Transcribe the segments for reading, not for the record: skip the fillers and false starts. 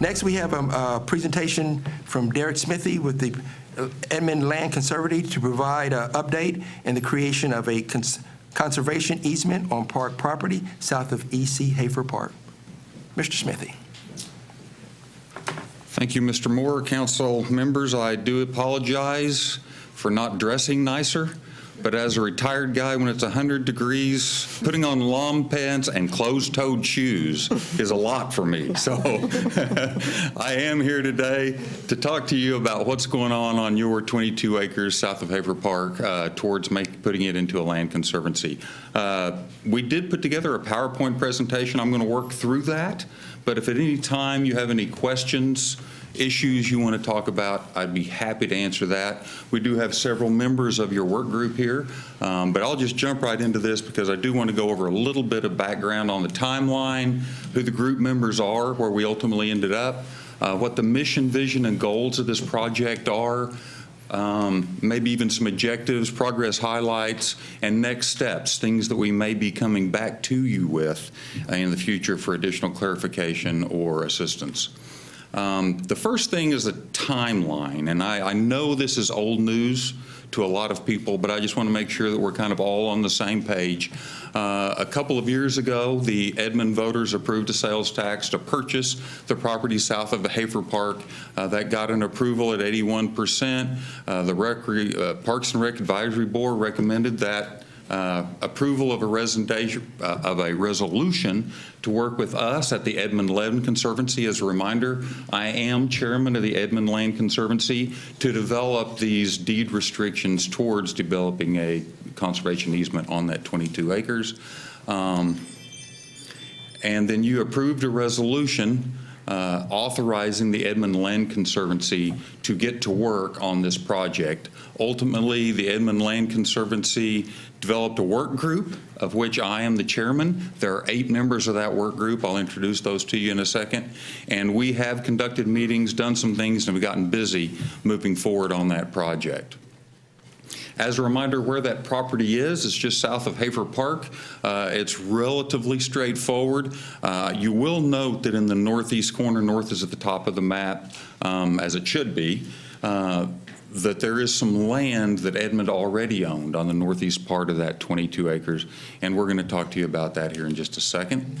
Next, we have a presentation from Derek Smithy with the Edmond Land Conservancy to provide an update in the creation of a conservation easement on park property south of EC Hafer Park. Mr. Smithy. Thank you, Mr. Moore. Council members, I do apologize for not dressing nicer, but as a retired guy, when it's 100 degrees, putting on lawn pants and closed-toed shoes is a lot for me. So I am here today to talk to you about what's going on your 22 acres south of Hafer Park towards putting it into a land conservancy. We did put together a PowerPoint presentation. I'm going to work through that, but if at any time you have any questions, issues you want to talk about, I'd be happy to answer that. We do have several members of your work group here, but I'll just jump right into this because I do want to go over a little bit of background on the timeline, who the group members are, where we ultimately ended up, what the mission, vision, and goals of this project are, maybe even some objectives, progress highlights, and next steps, things that we may be coming back to you with in the future for additional clarification or assistance. The first thing is a timeline, and I know this is old news to a lot of people, but I just want to make sure that we're kind of all on the same page. A couple of years ago, the Edmond voters approved a sales tax to purchase the property south of the Hafer Park. That got an approval at 81%. The Parks and Rec Advisory Board recommended that approval of a resolution to work with us at the Edmond Land Conservancy. As a reminder, I am chairman of the Edmond Land Conservancy to develop these deed restrictions towards developing a conservation easement on that 22 acres. And then you approved a resolution authorizing the Edmond Land Conservancy to get to work on this project. Ultimately, the Edmond Land Conservancy developed a work group, of which I am the chairman. There are 8 members of that work group. I'll introduce those to you in a second. And we have conducted meetings, done some things, and we've gotten busy moving forward on that project. As a reminder, where that property is, it's just south of Hafer Park. It's relatively straightforward. You will note that in the northeast corner, north is at the top of the map, as it should be, that there is some land that Edmond already owned on the northeast part of that 22 acres, and we're going to talk to you about that here in just a second.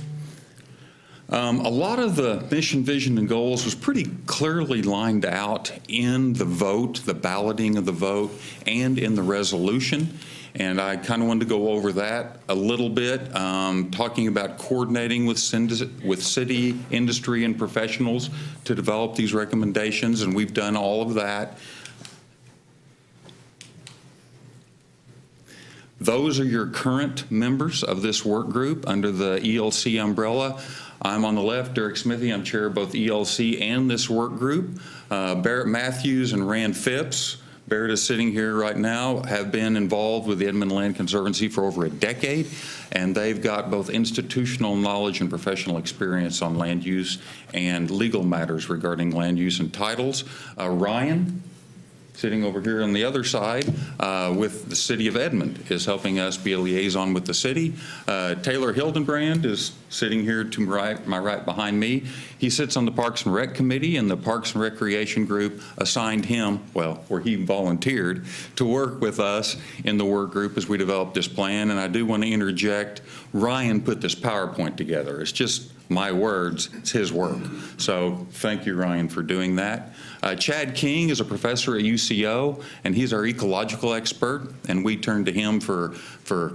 A lot of the mission, vision, and goals was pretty clearly lined out in the vote, the balloting of the vote, and in the resolution. And I kind of wanted to go over that a little bit, talking about coordinating with city, industry, and professionals to develop these recommendations, and we've done all of that. Those are your current members of this work group under the ELC umbrella. I'm on the left, Derek Smithy. I'm chair of both ELC and this work group. Barrett Matthews and Rand Phipps. Barrett is sitting here right now, have been involved with the Edmond Land Conservancy for over a decade, and they've got both institutional knowledge and professional experience on land use and legal matters regarding land use and titles. Ryan, sitting over here on the other side with the city of Edmond, is helping us be a liaison with the city. Taylor Hildenbrand is sitting here to my right behind me. He sits on the Parks and Rec Committee, and the Parks and Recreation Group assigned him, well, where he volunteered to work with us in the work group as we developed this plan. And I do want to interject, Ryan put this PowerPoint together. It's just my words, it's his work. So thank you, Ryan, for doing that. Chad King is a professor at UCO, and he's our ecological expert, and we turn to him for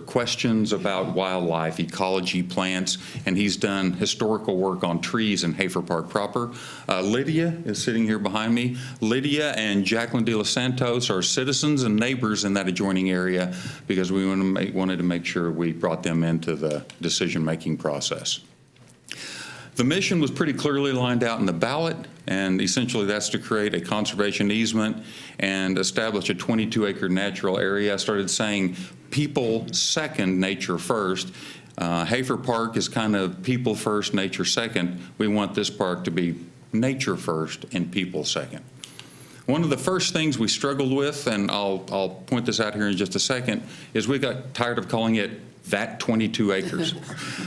questions about wildlife, ecology, plants, and he's done historical work on trees in Hafer Park proper. Lydia is sitting here behind me. Lydia and Jacqueline de los Santos are citizens and neighbors in that adjoining area because we wanted to make sure we brought them into the decision-making process. The mission was pretty clearly lined out in the ballot, and essentially that's to create a conservation easement and establish a 22-acre natural area. I started saying people second, nature first. Hafer Park is kind of people first, nature second. We want this park to be nature first and people second. One of the first things we struggled with, and I'll point this out here in just a second, is we got tired of calling it that 22 acres.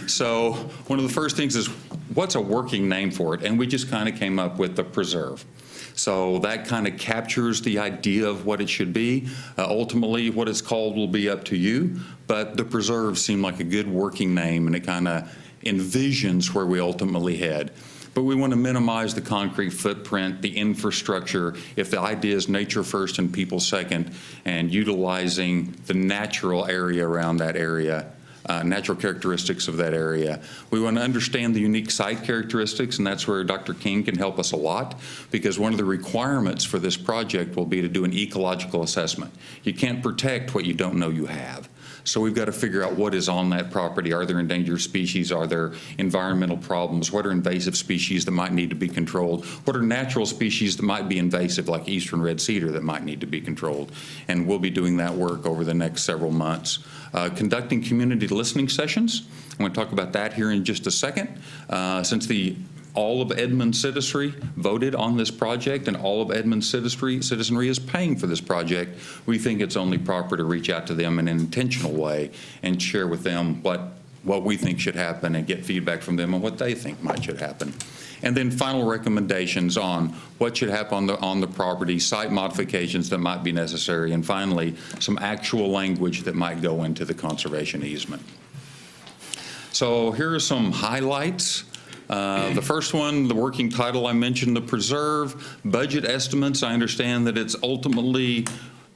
So one of the first things is, what's a working name for it? And we just kind of came up with the preserve. So that kind of captures the idea of what it should be. Ultimately, what it's called will be up to you, but the preserve seemed like a good working name, and it kind of envisions where we ultimately head. But we want to minimize the concrete footprint, the infrastructure. If the idea is nature first and people second, and utilizing the natural area around that area, natural characteristics of that area. We want to understand the unique site characteristics, and that's where Dr. King can help us a lot, because one of the requirements for this project will be to do an ecological assessment. You can't protect what you don't know you have. So we've got to figure out what is on that property. Are there endangered species? Are there environmental problems? What are invasive species that might need to be controlled? What are natural species that might be invasive, like eastern red cedar, that might need to be controlled? And we'll be doing that work over the next several months. Conducting community listening sessions. I'm going to talk about that here in just a second. Since all of Edmond citizenry voted on this project, and all of Edmond citizenry is paying for this project, we think it's only proper to reach out to them in an intentional way and share with them what we think should happen and get feedback from them on what they think should happen. And then final recommendations on what should happen on the property, site modifications that might be necessary, and finally, some actual language that might go into the conservation easement. So here are some highlights. The first one, the working title I mentioned, the preserve. Budget estimates, I understand that it's ultimately,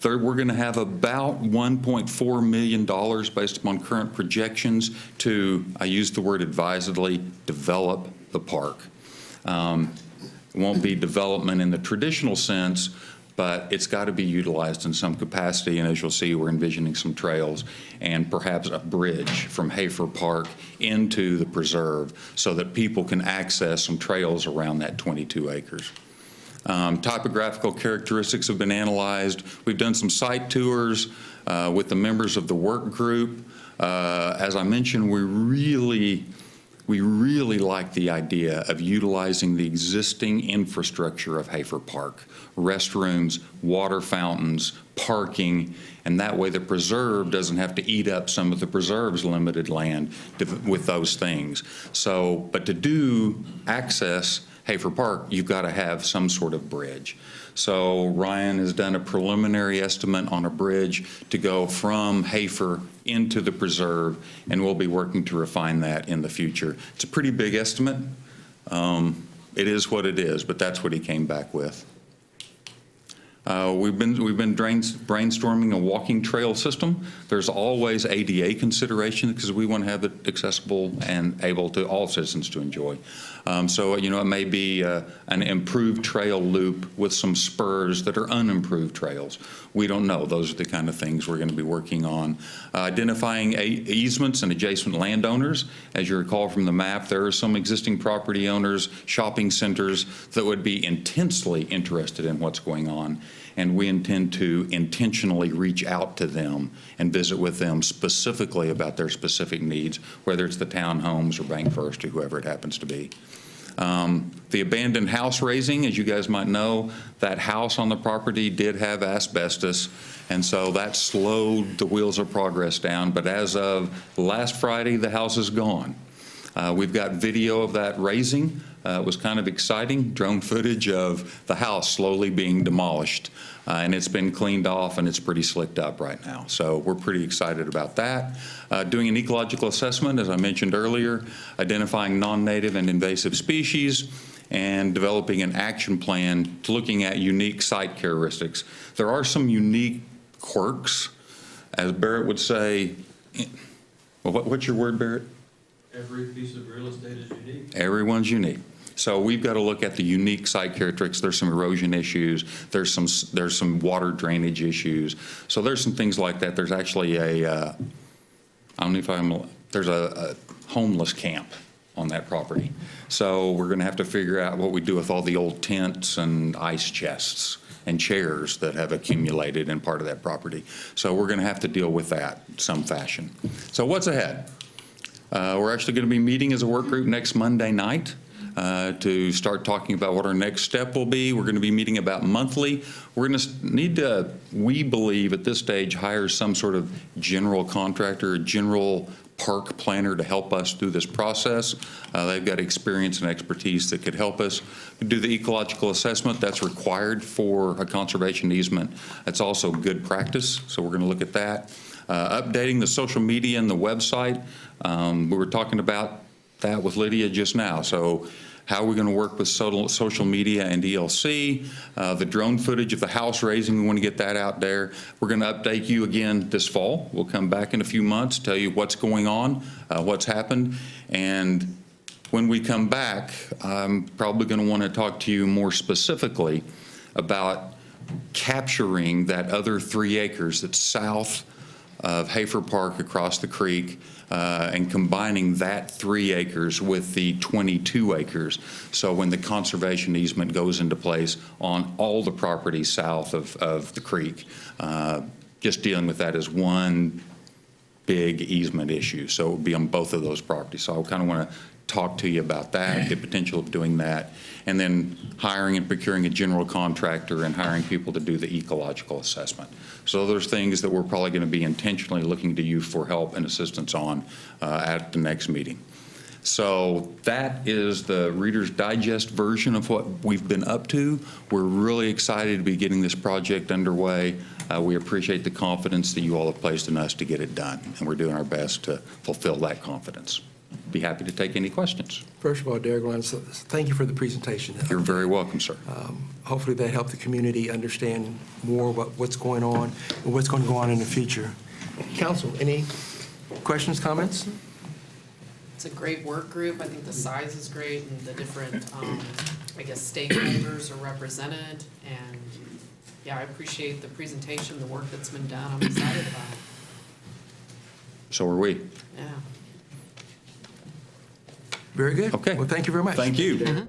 we're going to have about $1.4 million based upon current projections to, I use the word advisedly, develop the park. It won't be development in the traditional sense, but it's got to be utilized in some capacity. And as you'll see, we're envisioning some trails and perhaps a bridge from Hafer Park into the preserve so that people can access some trails around that 22 acres. Topographical characteristics have been analyzed. We've done some site tours with the members of the work group. As I mentioned, we really like the idea of utilizing the existing infrastructure of Hafer Park, restrooms, water fountains, parking, and that way the preserve doesn't have to eat up some of the preserve's limited land with those things. So, but to do access Hafer Park, you've got to have some sort of bridge. So Ryan has done a preliminary estimate on a bridge to go from Hafer into the preserve, and we'll be working to refine that in the future. It's a pretty big estimate. It is what it is, but that's what he came back with. We've been brainstorming a walking trail system. There's always ADA consideration because we want to have it accessible and able to all citizens to enjoy. So, it may be an improved trail loop with some spurs that are unimproved trails. We don't know. Those are the kind of things we're going to be working on. Identifying easements and adjacent landowners. As you recall from the map, there are some existing property owners, shopping centers that would be intensely interested in what's going on. And we intend to intentionally reach out to them and visit with them specifically about their specific needs, whether it's the townhomes or Bank First or whoever it happens to be. The abandoned house raising, as you guys might know, that house on the property did have asbestos, and so that slowed the wheels of progress down. But as of last Friday, the house is gone. We've got video of that raising. It was kind of exciting, drone footage of the house slowly being demolished. And it's been cleaned off and it's pretty slicked up right now. So we're pretty excited about that. Doing an ecological assessment, as I mentioned earlier, identifying non-native and invasive species, and developing an action plan to looking at unique site characteristics. There are some unique quirks, as Barrett would say. Well, what's your word, Barrett? Every piece of real estate is unique. Everyone's unique. So we've got to look at the unique site characteristics. There's some erosion issues. There's some water drainage issues. So there's some things like that. There's actually there's a homeless camp on that property. So we're going to have to figure out what we do with all the old tents and ice chests and chairs that have accumulated in part of that property. So we're going to have to deal with that in some fashion. So what's ahead? We're actually going to be meeting as a work group next Monday night. to start talking about what our next step will be. We're going to be meeting about monthly. We're going to need to, we believe at this stage, hire some sort of general contractor, a general park planner to help us through this process. They've got experience and expertise that could help us do the ecological assessment. That's required for a conservation easement. That's also good practice, so we're going to look at that. Updating the social media and the website. We were talking about that with Lydia just now. So how are we going to work with social media and ELC? The drone footage of the house raising, we want to get that out there. We're going to update you again this fall. We'll come back in a few months, tell you what's going on, what's happened. And when we come back, I'm probably going to want to talk to you more specifically about capturing that other 3 acres that's south of Hafer Park across the creek, and combining that 3 acres with the 22 acres. So when the conservation easement goes into place on all the property south of the creek, just dealing with that as one big easement issue. So it would be on both of those properties. So I kind of want to talk to you about that, the potential of doing that, and then hiring and procuring a general contractor and hiring people to do the ecological assessment. So there's things that we're probably going to be intentionally looking to you for help and assistance on at the next meeting. So that is the Reader's Digest version of what we've been up to. We're really excited to be getting this project underway. We appreciate the confidence that you all have placed in us to get it done, and we're doing our best to fulfill that confidence. Be happy to take any questions. First of all, Derek, thank you for the presentation. You're very welcome, sir. Hopefully that helped the community understand more about what's going on and what's going to go on in the future. Council, any questions, comments? It's a great work group. I think the size is great and the different, I guess, stakeholders are represented. And yeah, I appreciate the presentation, the work that's been done. I'm excited about it. So are we. Yeah. Very good. Okay. Well, thank you very much. Thank you. Mhm.